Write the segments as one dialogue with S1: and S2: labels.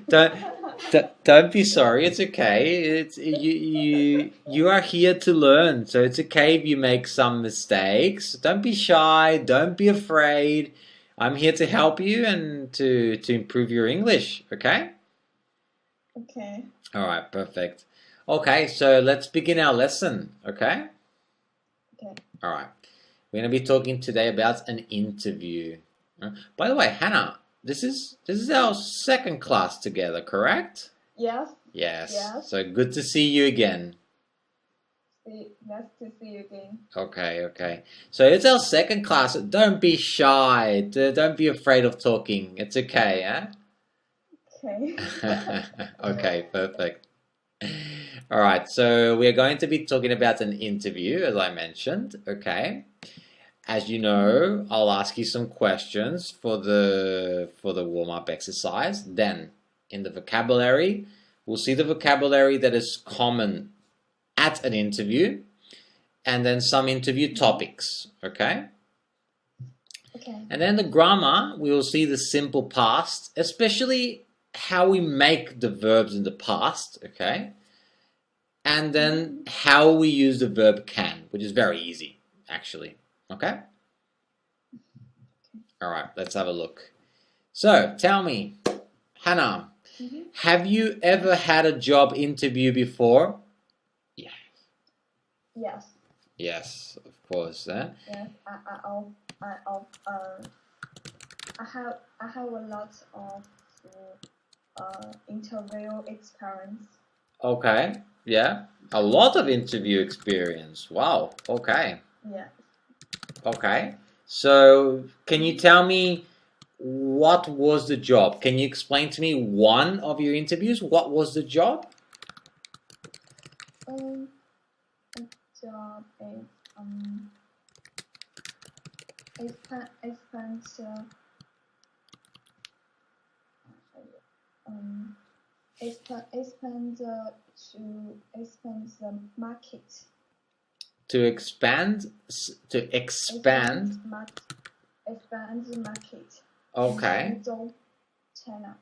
S1: don't, don't be sorry. It's okay. You are here to learn, so it's okay if you make some mistakes. Don't be shy. Don't be afraid. I'm here to help you and to improve your English. Okay.
S2: Okay.
S1: All right. Perfect. Okay. So let's begin our lesson. Okay.
S2: Okay.
S1: All right. We're going to be talking today about an interview. By the way, Hannah, this is our second class together, correct?
S2: Yes.
S1: Yes.
S2: Yes.
S1: So good to see you again.
S2: Nice to see you again.
S1: Okay, okay. So it's our second class. Don't be shy. Don't be afraid of talking. It's okay, eh?
S2: Okay.
S1: Okay, perfect. All right. So we're going to be talking about an interview, as I mentioned. Okay. As you know, I'll ask you some questions for the warm-up exercise. Then, in the vocabulary, we'll see the vocabulary that is common at an interview, and then some interview topics, okay?
S2: Okay.
S1: And then the grammar, we will see the simple past, especially how we make the verbs in the past, okay? And then how we use the verb can, which is very easy, actually, okay? All right, let's have a look. So, tell me, Hannah, have you ever had a job interview before? Yeah.
S2: Yes.
S1: Yes, of course. Eh?
S2: Yes. I have a lot of interview experience.
S1: Okay. Yeah. A lot of interview experience. Wow. Okay.
S2: Yeah.
S1: Okay. So, can you tell me what was the job? Can you explain to me one of your interviews? What was the job?
S2: The job is expand expand the market.
S1: To expand. To expand.
S2: Expand the market.
S1: Okay.
S2: In Suzhou, China.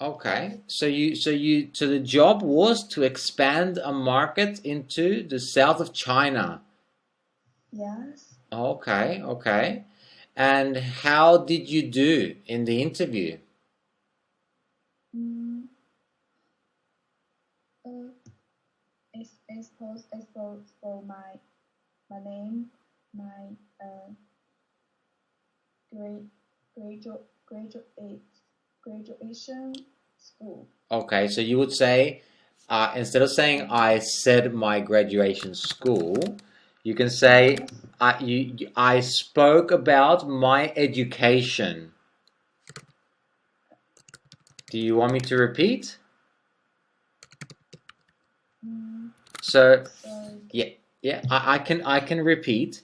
S1: Okay. So the job was to expand a market into the south of China.
S2: Yes.
S1: Okay, okay. And how did you do in the interview?
S2: I suppose for my name, my graduation school.
S1: Okay, so you would say, instead of saying I said my graduation school, you can say I spoke about my education. Do you want me to repeat? So yeah, I can repeat.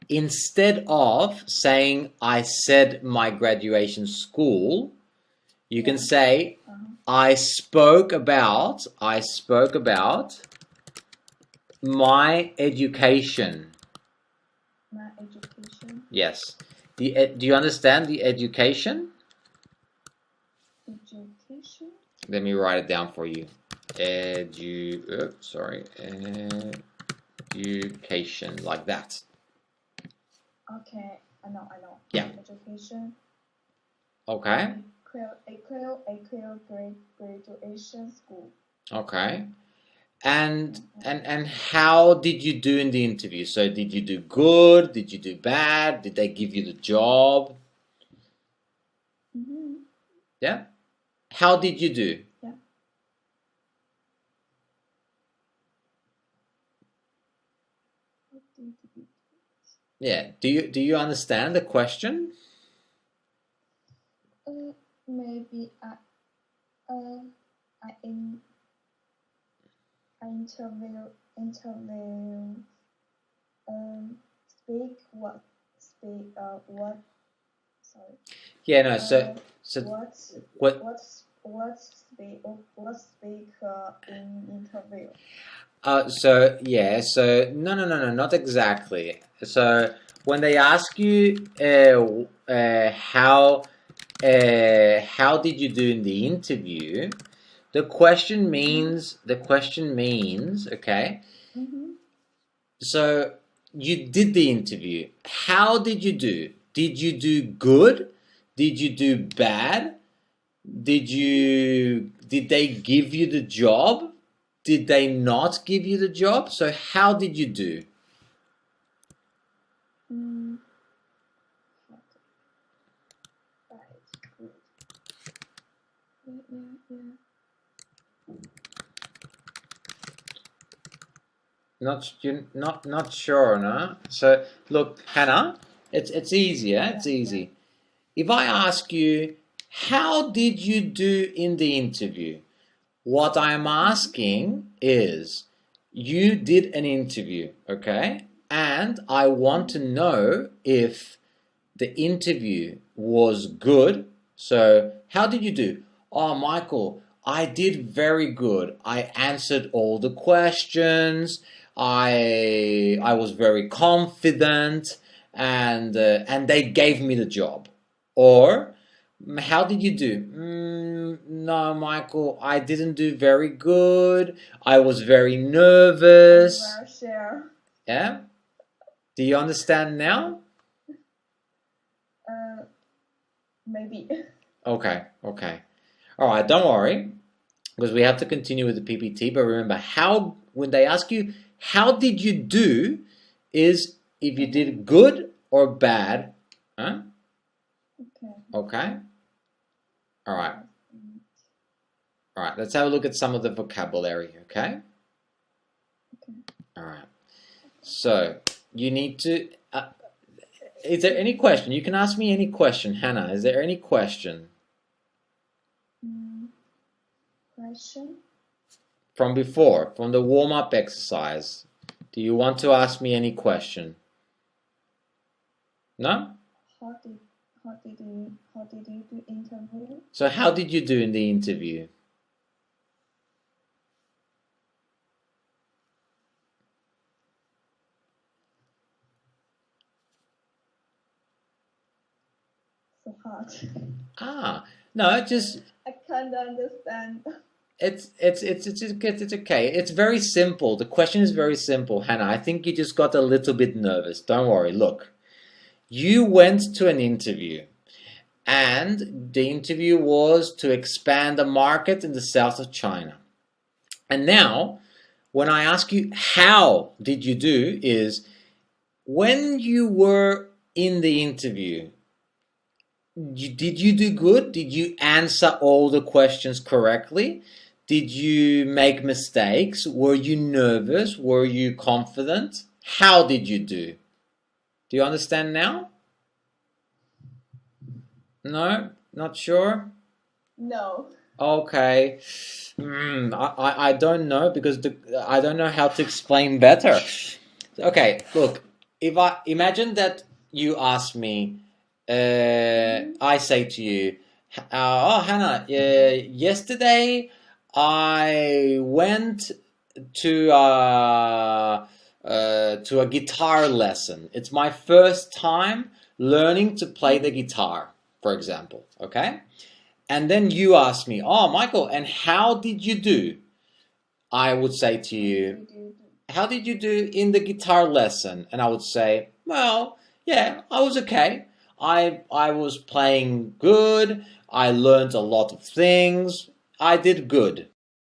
S1: Instead of saying I said my graduation school, you can say I spoke about my education.
S2: My education.
S1: Yes. Do you understand the education?
S2: Education.
S1: Let me write it down for you. Education, like that.
S2: Okay, I know.
S1: Yeah.
S2: Education.
S1: Okay.
S2: Graduation school.
S1: Okay. And how did you do in the interview? So did you do good? Did you do bad? Did they give you the job? Yeah. How did you do? Yeah. Do you understand the question?
S2: Maybe I interview sorry.
S1: Yeah, no. So
S2: what speak in interview?
S1: So yeah, so no, not exactly. So when they ask you say, how did you do in the interview? The question means, okay,
S2: Mm-hmm.
S1: so you did the interview. How did you do? Did you do good? Did you do bad? Did they give you the job? Did they not give you the job? So how did you do?
S2: Mm. Right. Good. Yeah.
S1: Not sure, no? So look, Hannah, it's easy, yeah? It's easy. If I ask you, how did you do in the interview? What I'm asking is, you did an interview, okay? And I want to know if the interview was good. So, how did you do? Oh, Michael, I did very good. I answered all the questions. I was very confident, and they gave me the job. Or, how did you do? No, Michael, I didn't do very good. I was very nervous.
S2: Controversial.
S1: Yeah? Do you understand now?
S2: Maybe.
S1: Okay. All right, don't worry, because we have to continue with the PPT. But remember, how when they ask you how did you do, is if you did good or bad. Huh?
S2: Okay.
S1: Okay. All right. Let's have a look at some of the vocabulary. Okay. All right. So you need to. Is there any question? You can ask me any question, Hannah. Is there any question?
S2: Question?
S1: From before, from the warm-up exercise. Do you want to ask me any question? No?
S2: How did you do interview?
S1: So how did you do in the interview?
S2: So hard.
S1: No, just
S2: I can't understand.
S1: it's okay. It's very simple. The question is very simple, Hannah. I think you just got a little bit nervous. Don't worry. Look, you went to an interview, and the interview was to expand the market in the south of China. And now, when I ask you how did you do, is when you were in the interview, did you do good? Did you answer all the questions correctly? Did you make mistakes? Were you nervous? Were you confident? How did you do? Do you understand now? No? Not sure?
S2: No.
S1: Okay. I don't know, because I don't know how to explain better. Okay, look, if I imagine that you ask me, I say to you, oh, Hannah, yesterday I went to a guitar lesson. It's my first time learning to play the guitar, for example, okay? And then you ask me, oh, Michael, and how did you do? I would say to you, how did you do in the guitar lesson? And I would say, well, yeah, I was okay. I was playing good. I learned a lot of things. I did good.